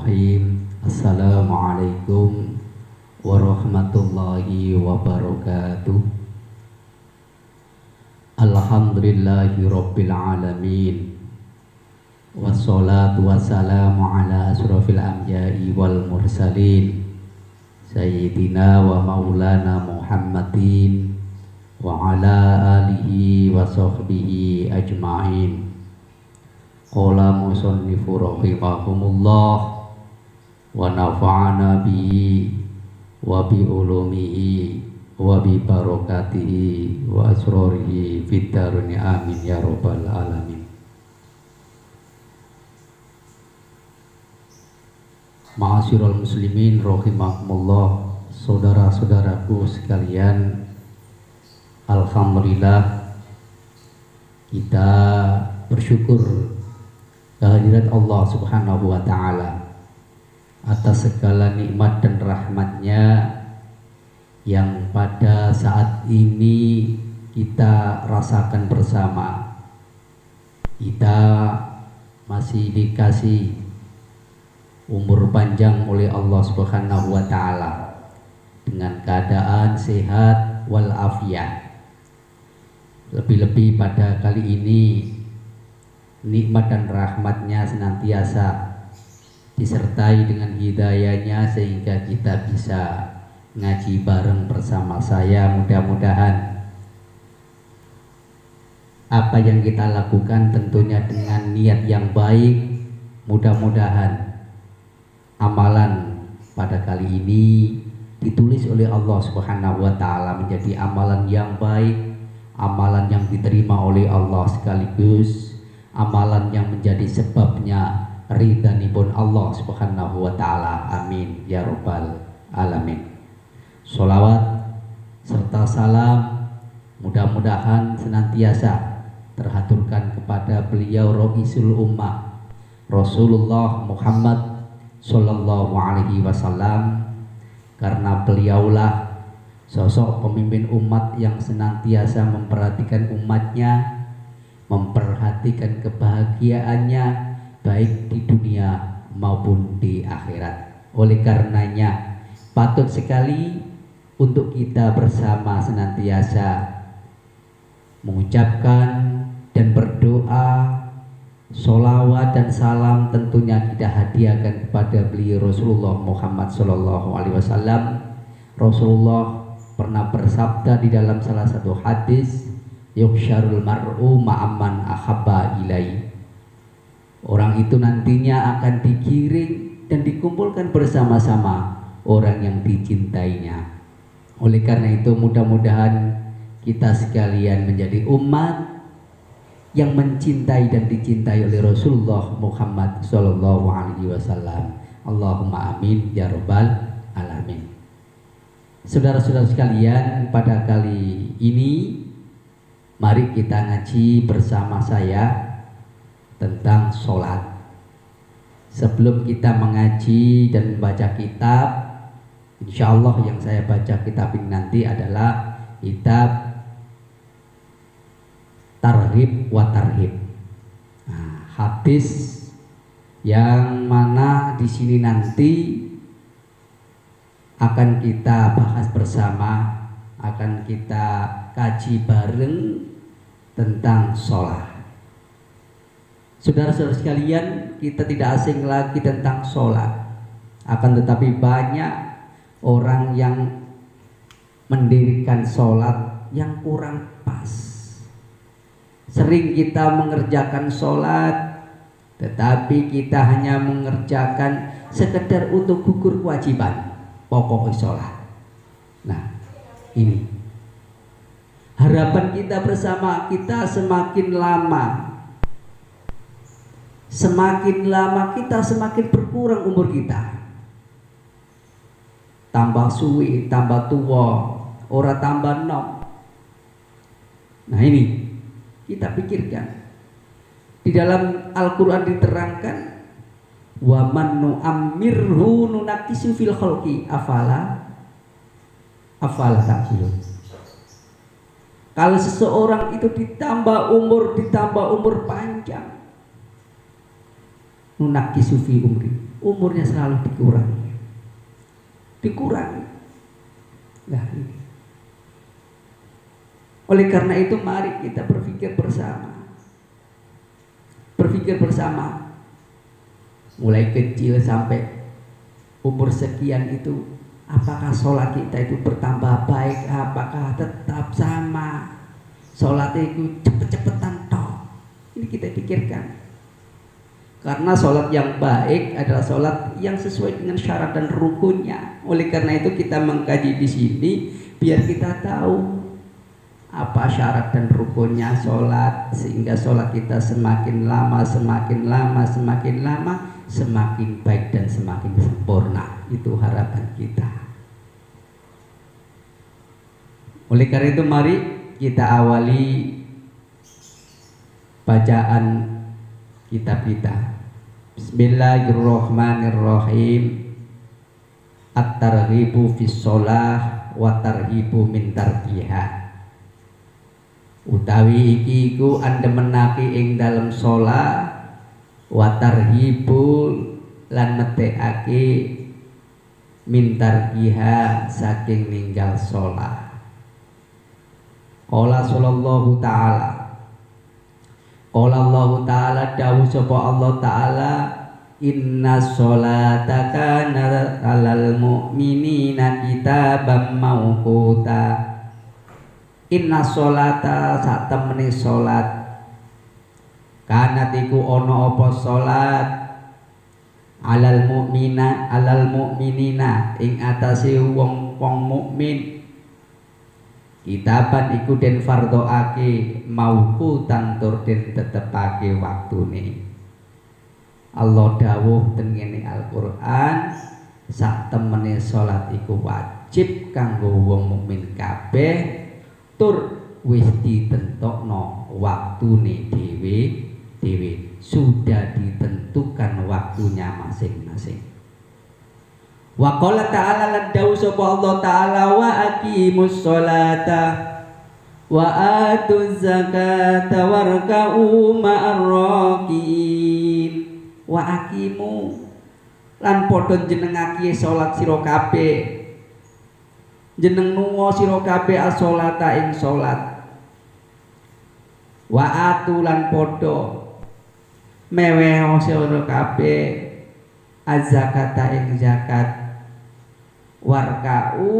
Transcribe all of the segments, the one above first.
Bismillahirrahmanirrahim. Assalamualaikum warahmatullahi wabarakatuh. Alhamdulillahi rabbil alamin. Wassalatu wassalamu ala asrofil anbiya'i wal mursalin Sayyidina wa maulana Muhammadin wa ala alihi wa sahbihi ajma'in. Qala musannifu rahimahumullah wa nafa'ana bihi wa bi ulumihi wa bi barakatihi wa asrarihi fid darini amin ya rabbal alamin. Ma'asyiral muslimin rahimahumullah, saudara-saudaraku sekalian, alhamdulillah kita bersyukur kehadirat Allah Subhanahu wa ta'ala atas segala nikmat dan rahmatnya yang pada saat ini kita rasakan bersama. Kita masih dikasih umur panjang oleh Allah Subhanahu wa ta'ala dengan keadaan sehat walafiat. Lebih-lebih pada kali ini nikmat dan rahmatnya senantiasa disertai dengan hidayahnya sehingga kita bisa ngaji bareng bersama saya. Mudah-mudahan apa yang kita lakukan tentunya dengan niat yang baik. Mudah-mudahan amalan pada kali ini ditulis oleh Allah Subhanahu wa ta'ala menjadi amalan yang baik, amalan yang diterima oleh Allah, sekaligus amalan yang menjadi sebabnya ridhanipun Allah Subhanahu wa ta'ala. Amin ya rabbal alamin. Sholawat serta salam mudah-mudahan senantiasa terhaturkan kepada beliau Ra'isul Ummah Rasulullah Muhammad Sallallahu alaihi wasallam, karena beliaulah sosok pemimpin umat yang senantiasa memperhatikan umatnya, memperhatikan kebahagiaannya baik di dunia maupun di akhirat. Oleh karenanya patut sekali untuk kita bersama senantiasa mengucapkan dan berdoa, sholawat dan salam tentunya kita hadiahkan kepada beliau Rasulullah Muhammad Sallallahu alaihi wasallam. Rasulullah pernah bersabda di dalam salah satu hadis, yuhsyarul mar'u ma'amman ahabba ilai. Orang itu nantinya akan digiring dan dikumpulkan bersama-sama orang yang dicintainya. Oleh karena itu mudah-mudahan kita sekalian menjadi umat yang mencintai dan dicintai oleh Rasulullah Muhammad Sallallahu alaihi wasallam. Allahumma amin ya rabbal alamin. Saudara-saudara sekalian, pada kali ini mari kita ngaji bersama saya tentang sholat. Sebelum kita mengaji dan membaca kitab, insya Allah yang saya baca kitab ini nanti adalah kitab Targhib wa Tarhib. Nah, hadis yang mana di sini nanti akan kita bahas bersama, akan kita kaji bareng tentang sholat. Saudara-saudara sekalian, kita tidak asing lagi tentang sholat. Akan tetapi banyak orang yang mendirikan sholat yang kurang pas. Sering kita mengerjakan sholat, tetapi kita hanya mengerjakan sekedar untuk gugur kewajiban pokok sholat. Nah, ini harapan kita bersama, kita semakin lama kita semakin berkurang umur kita. Tambah suwi, tambah tua, ora tambah nom. Nah ini kita pikirkan. Di dalam Al-Quran diterangkan, wa man nu'ammirhu nunakisu fil khalqi afala ta'qilun. Kalau seseorang itu ditambah umur panjang, nunakisu fi umri, umurnya selalu dikurangi. Nah, ini. Oleh karena itu mari kita berpikir bersama, mulai kecil sampai umur sekian itu, apakah sholat kita itu bertambah baik, apakah tetap sama, sholat itu cepet-cepetan toh. Ini kita pikirkan. Karena sholat yang baik adalah sholat yang sesuai dengan syarat dan rukunnya. Oleh karena itu kita mengkaji di sini biar kita tahu apa syarat dan rukunnya sholat, sehingga sholat kita semakin lama semakin baik dan semakin sempurna. Itu harapan kita. Oleh karena itu mari kita awali bacaan kitab kita. Bismillahirrahmanirrahim. At-targhibu fis sholah wa targhibu min tarkiha. Utawi iki iku andemenake ing dalem sholat, wa targhibu lan metekake min tarkiha saking ninggal sholat. Qala sallallahu ta'ala, qala Allah ta'ala, dawuh sapa Allah ta'ala, inna sholata kana 'alal mu'minina kitaban mawquta. Inna sholata sak temene sholat, kana iku ana apa sholat, 'alal mu'minina ing atase wong-wong mukmin, kitaban iku den fardhoake mauqutan tur den tetepake waktune. Allah dawuh teng ngene Al-Qur'an, sak temene salat iku wajib kanggo wong mukmin kabeh tur wis ditentokno waktune dhewe-dhewe, sudah ditentukan waktunya masing-masing. Wa qala ta'ala, lan dawuh sapa Allah ta'ala, wa aqimus sholata wa atuz zakata warka'u ma'ar rakiin. Wa aqimu lan padha jenengake salat sira kabeh, jeneng nuwa sira kabeh as-sholata ing salat. Wa atu lan padha meweho sira kabeh az-zakata ing zakat. Warka'u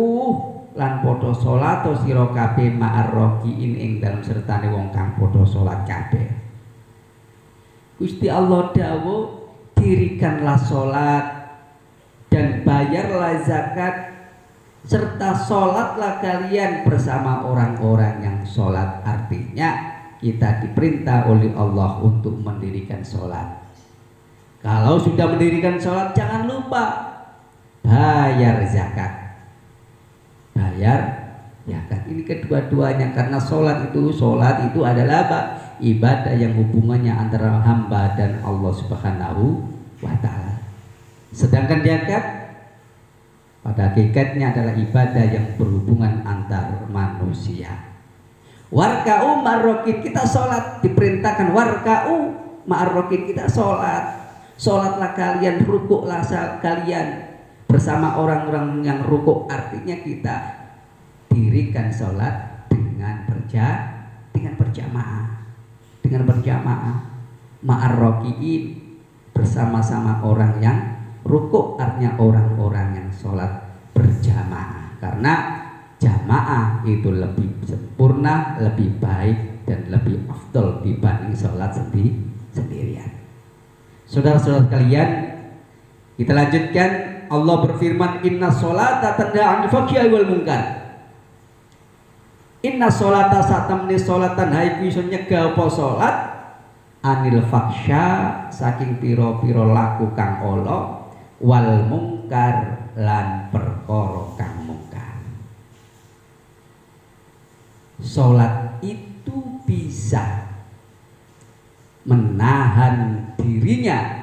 lan padha salat sira kabeh ma'ar rakiin ing dalem sertane wong kang padha salat kabeh. Gusti Allah dawuh, dirikanlah sholat dan bayarlah zakat, serta sholatlah kalian bersama orang-orang yang sholat. Artinya kita diperintah oleh Allah untuk mendirikan sholat. Kalau sudah mendirikan sholat, jangan lupa bayar zakat. Bayar zakat. Ini kedua-duanya, karena sholat itu adalah apa? Ibadah yang hubungannya antara hamba dan Allah Subhanahu wa ta'ala. Sedangkan zakat pada hakikatnya adalah ibadah yang berhubungan antar manusia. Warka'u ma'arrokin, kita sholat, diperintahkan warka'u ma'arrokin, kita sholat. Sholatlah kalian, rukuklah kalian bersama orang-orang yang rukuk. Artinya kita dirikan sholat dengan berjamaah ma'arrokiin, bersama-sama orang yang rukuk, artinya orang-orang yang sholat berjamaah. Karena jamaah itu lebih sempurna, lebih baik dan lebih afdal dibanding sholat sendirian. Saudara-saudara kalian, kita lanjutkan. Allah berfirman, inna sholata tanha 'anil fahsya'i wal munkar. Inna sholata satamni sholatan haiku iso nyegah apa sholat, anil faksha saking piro-piro laku kang ala, wal mungkar lan perkara kang mungkar. Sholat itu bisa menahan dirinya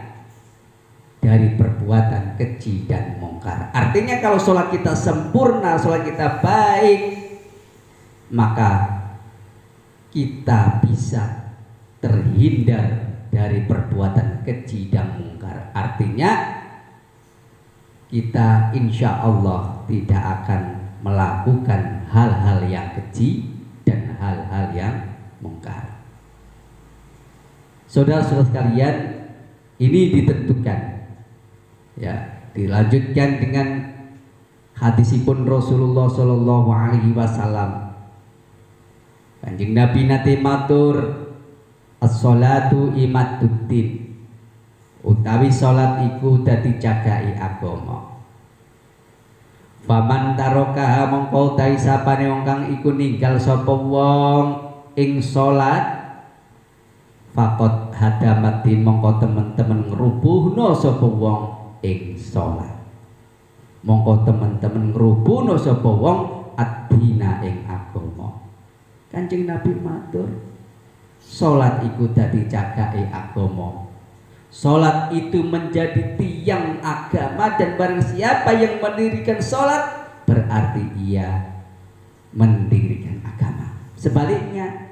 dari perbuatan keji dan mungkar. Artinya kalau sholat kita sempurna, sholat kita baik, maka kita bisa terhindar dari perbuatan keji dan mungkar. Artinya kita insya Allah tidak akan melakukan hal-hal yang keji dan hal-hal yang mungkar. Saudara-saudara sekalian, ini ditentukan, ya, dilanjutkan dengan hadisipun Rasulullah Shallallahu Alaihi Wasallam. Kanjeng Nabi nate matur, as-sholatu imaduddin, utawi salat iku dadi jagai agama. Faman tarokaha mongko utawi sapane wong kang iku ninggal sapa wong ing salat, faqad hadamatin mongko temen-temen ngrubuhna sapa wong ing salat. Mongko temen-temen ngrubuhna sapa wong ad-dina ing agama. Kanjeng Nabi matur, salat iku dadi jagai agama. Salat itu menjadi tiang agama, dan barang siapa yang mendirikan salat berarti ia mendirikan agama. Sebaliknya,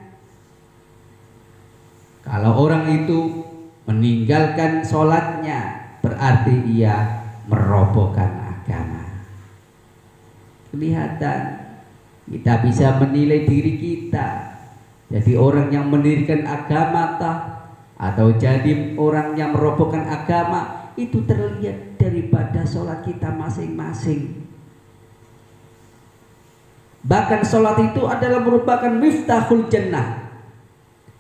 kalau orang itu meninggalkan salatnya berarti ia merobohkan agama. Kelihatan, kita bisa menilai diri kita. Jadi orang yang mendirikan agama atau jadi orang yang merobohkan agama, itu terlihat daripada sholat kita masing-masing. Bahkan sholat itu adalah merupakan miftahul jannah.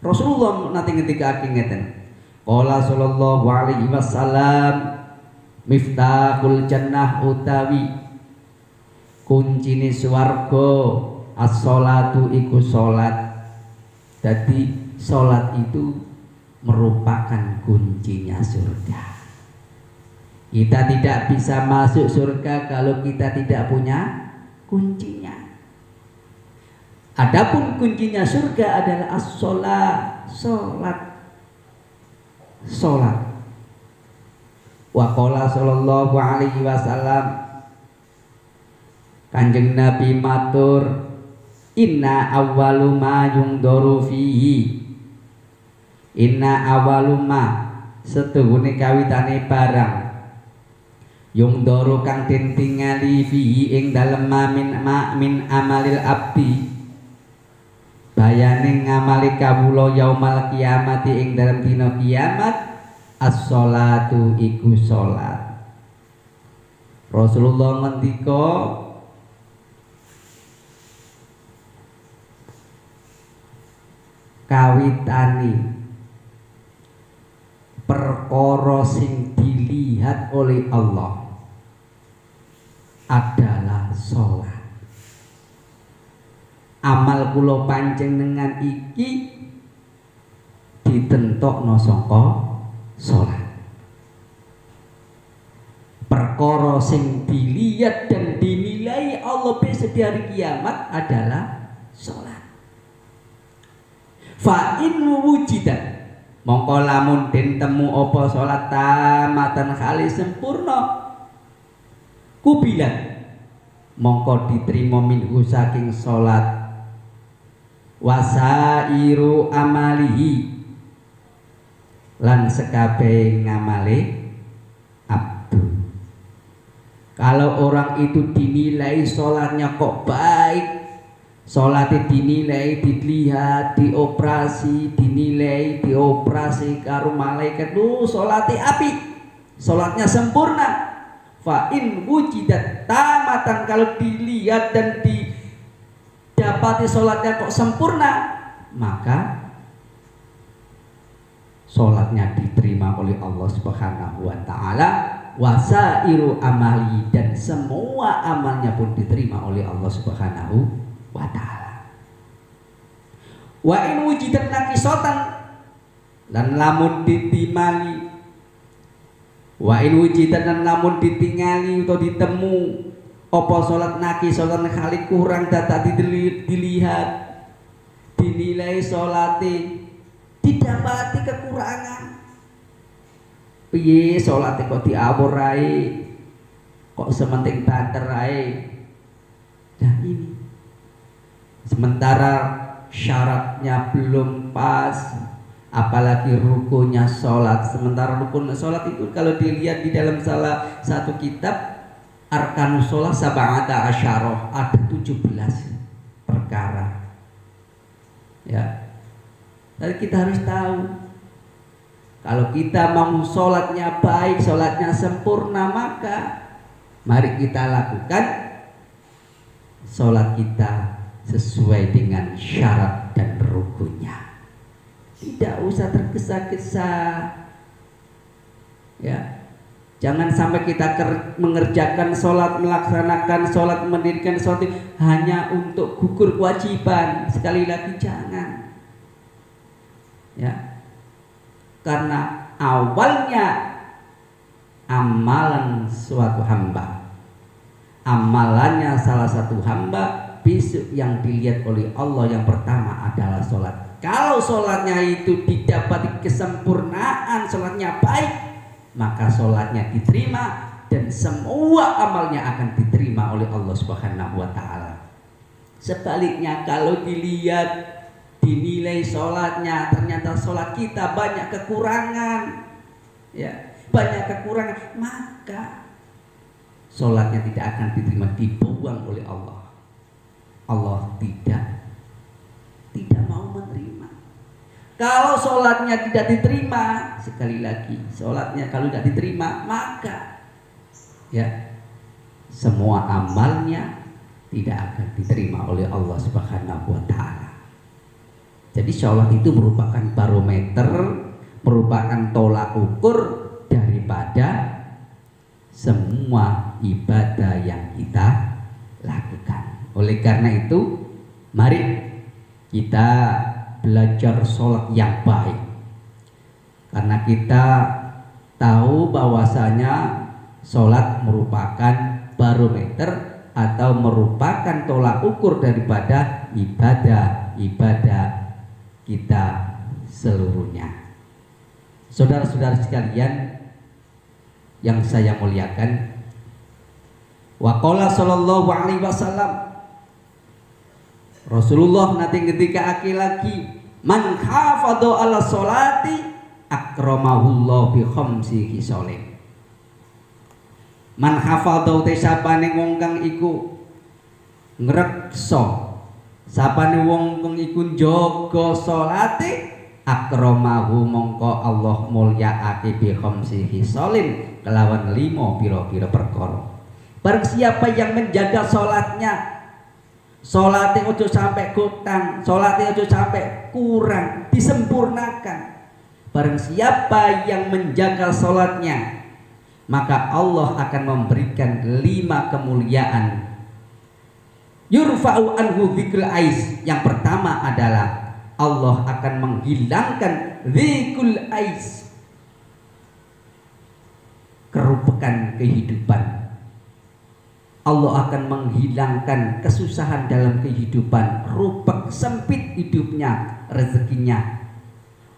Rasulullah nanti ketika ngeten, qala sallallahu alaihi wasallam, miftahul jannah utawi kuncine swarga as-sholatu iku sholat. Jadi sholat itu merupakan kuncinya surga. Kita tidak bisa masuk surga kalau kita tidak punya kuncinya. Adapun kuncinya surga adalah as-sholat, sholat. Wa qala sallallahu alaihi wasallam, Kanjeng Nabi matur, inna awwalu ma yungdaru fihi, inna awaluma setuhune kawitane barang, yungdaru kang den tingali fihi ing dalem min amalil abdi, bayane ngamali kawula yaumal kiamati ing dalem dina kiamat, as-sholatu iku sholat. Rasulullah ngendika, kawitane perkara sing dilihat oleh Allah adalah sholat. Amal kula panjenengan iki ditentokno saka sholat. Perkara sing dilihat dan dinilai Allah besok di hari kiamat adalah sholat. Fa in wujidat, mongko lamun den temu apa salat tamatan kali sempurna, kubilat mongko diterima minhu saking salat, wasairu amalihi lan sekabeh ngamale abdu. Kalau orang itu dinilai salatnya kok baik, sholatnya dinilai, dilihat, dioperasi, dinilai, dioperasi karo malaikat, sholatnya api, sholatnya sempurna. Fa in wujidat tamatan, kalau dilihat dan didapati sholatnya kok sempurna, maka sholatnya diterima oleh Allah Subhanahu wa ta'ala. Wasairu amali, dan semua amalnya pun diterima oleh Allah Subhanahu wa ta'ala. Wa in wujidat nakisatan, lan lamun ditimali, wa in wujidat lan lamun ditingali atau ditemu apa salat nakisatan kali kurang dadak dilihat, dinilai salate didapati kekurangan. Piye salate kok diawur ae, kok sementing banter ae. Nah ini, sementara syaratnya belum pas, apalagi rukunnya sholat. Sementara rukun sholat itu kalau dilihat di dalam salah satu kitab arkanus sholat sab'ata asyarah, ada 17 perkara. Ya. Tapi kita harus tahu, kalau kita mau sholatnya baik, sholatnya sempurna, maka mari kita lakukan sholat kita sesuai dengan syarat dan rukunnya. Tidak usah tergesa-gesa. Ya. Jangan sampai kita mengerjakan sholat, melaksanakan sholat, mendirikan sholat hanya untuk gugur kewajiban. Sekali lagi jangan. Ya. Karena awalnya amalan suatu hamba, amalannya salah satu hamba besok yang dilihat oleh Allah yang pertama adalah sholat. Kalau sholatnya itu didapati kesempurnaan, sholatnya baik, maka sholatnya diterima dan semua amalnya akan diterima oleh Allah Subhanahu wa ta'ala. Sebaliknya kalau dinilai sholatnya, ternyata sholat kita banyak kekurangan, ya, banyak kekurangan, maka sholatnya tidak akan diterima, dibuang oleh Allah. Allah tidak mau menerima. Kalau sholatnya tidak diterima, sekali lagi, sholatnya kalau tidak diterima, maka ya semua amalnya tidak akan diterima oleh Allah Subhanahu wa ta'ala. Jadi sholat itu merupakan barometer, merupakan tolak ukur daripada semua ibadah yang kita lakukan. Oleh karena itu, mari kita belajar sholat yang baik, karena kita tahu bahwasanya sholat merupakan barometer atau merupakan tolak ukur daripada ibadah kita seluruhnya. Saudara-saudara sekalian yang saya muliakan, wa qala sallallahu alaihi wasallam, Rasulullah nanti ketika akhir lagi, man hafadhu ala sholati akramahullah bi khamsi khisalin. Man hafadhu te sapane wong kang iku ngreksa, sapane wong kang iku njaga sholate, akramahu mongko Allah mulyaake bi khamsi khisalin, kelawan 5 pira-pira perkara. Barang siapa yang menjaga sholatnya, sholatnya ojo sampai gotang, sholatnya ojo sampai kurang, disempurnakan. Barang siapa yang menjaga sholatnya, maka Allah akan memberikan 5 kemuliaan. Yurfa'u anhu dzikrul ais. Yang pertama adalah Allah akan menghilangkan dzikrul ais, kerupekan kehidupan. Allah akan menghilangkan kesusahan dalam kehidupan, rupek sempit hidupnya, rezekinya.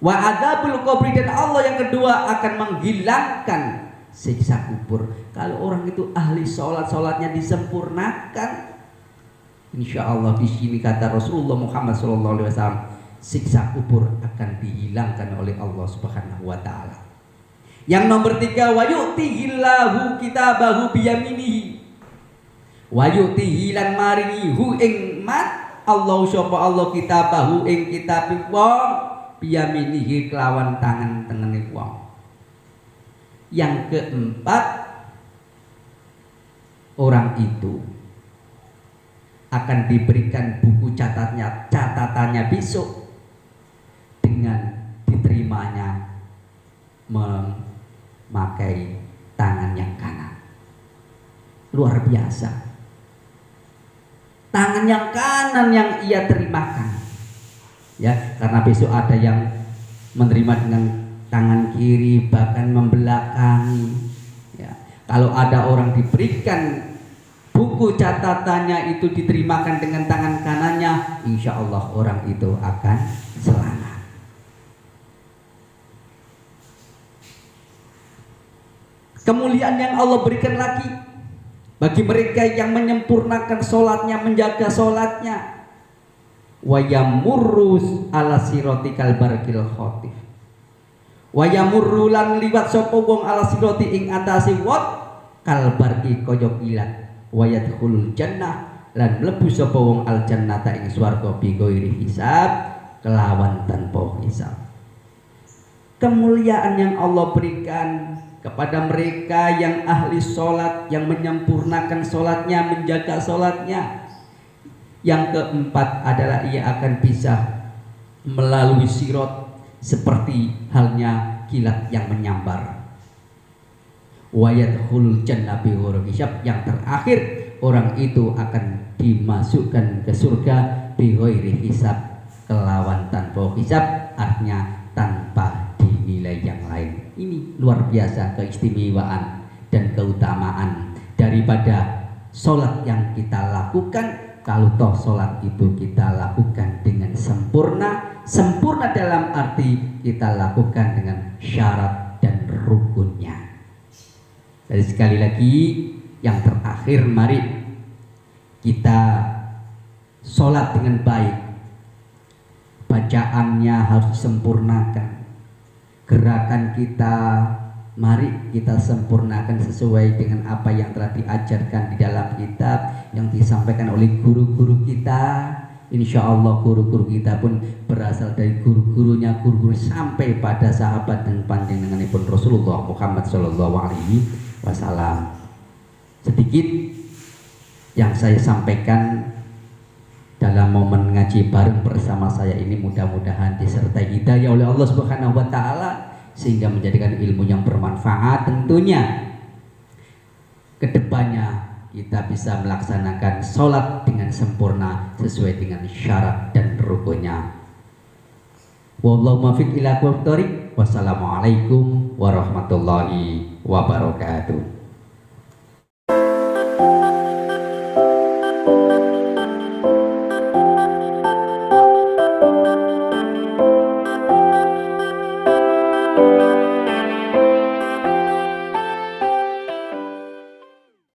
Wa adzabul qabri, dan Allah yang kedua akan menghilangkan siksa kubur. Kalau orang itu ahli sholat, sholatnya disempurnakan, insya Allah di sini kata Rasulullah Muhammad SAW, siksa kubur akan dihilangkan oleh Allah Subhanahu wa ta'ala. Yang nomor 3, wa yu'tihillahu kitabahu biyaminihi, wa yu'tihi lan maringi hu ing man Allah sapa Allah kitabahu ing kitab wong biyaminihi kelawan tangan tengene wong. Yang keempat, orang itu akan diberikan buku catatannya besok dengan diterimanya memakai tangan yang kanan. Luar biasa. Tangan yang kanan yang ia terimakan, ya, karena besok ada yang menerima dengan tangan kiri, bahkan membelakangi, ya. Kalau ada orang diberikan buku catatannya itu diterimakan dengan tangan kanannya, insya Allah orang itu akan selamat. Kemuliaan yang Allah berikan lagi bagi mereka yang menyempurnakan sholatnya, menjaga sholatnya, wa yamurrus ala sirotikal barkil khotif, wa yamurru lan liwat sapa wong ala siroti ing atase wot kalbarki kaya kilat wa yadkhulul jannah lan mlebu sapa wong al jannata ing swarga bi ghairi hisab kelawan tanpa hisab. Kemuliaan yang Allah berikan kepada mereka yang ahli sholat, yang menyempurnakan sholatnya, menjaga sholatnya. Yang keempat adalah ia akan bisa melalui sirot seperti halnya kilat yang menyambar. Wa yadkhulul jannah bi ghairi hisab, yang terakhir orang itu akan dimasukkan ke surga bi ghairi hisab kelawan tanpa hisab, artinya tanpa dinilai yang lain. Ini luar biasa keistimewaan dan keutamaan daripada sholat yang kita lakukan. Kalau toh sholat itu kita lakukan dengan sempurna, sempurna dalam arti kita lakukan dengan syarat dan rukunnya. Jadi sekali lagi yang terakhir, mari kita sholat dengan baik. Bacaannya harus disempurnakan. Gerakan kita mari kita sempurnakan sesuai dengan apa yang telah diajarkan di dalam kitab yang disampaikan oleh guru-guru kita. Insya Allah guru-guru kita pun berasal dari guru-gurunya guru-guru sampai pada sahabat dan panjenenganipun Rasulullah Muhammad Sallallahu Alaihi Wasallam. Sedikit yang saya sampaikan dalam momen ngaji bareng bersama saya ini, mudah-mudahan disertai hidayah oleh Allah Subhanahu wa taala sehingga menjadikan ilmu yang bermanfaat. Tentunya kedepannya kita bisa melaksanakan sholat dengan sempurna sesuai dengan syarat dan rukunnya. Wallahu muwaffiq ila aqwamit thoriq. Wassalamualaikum warahmatullahi wabarakatuh.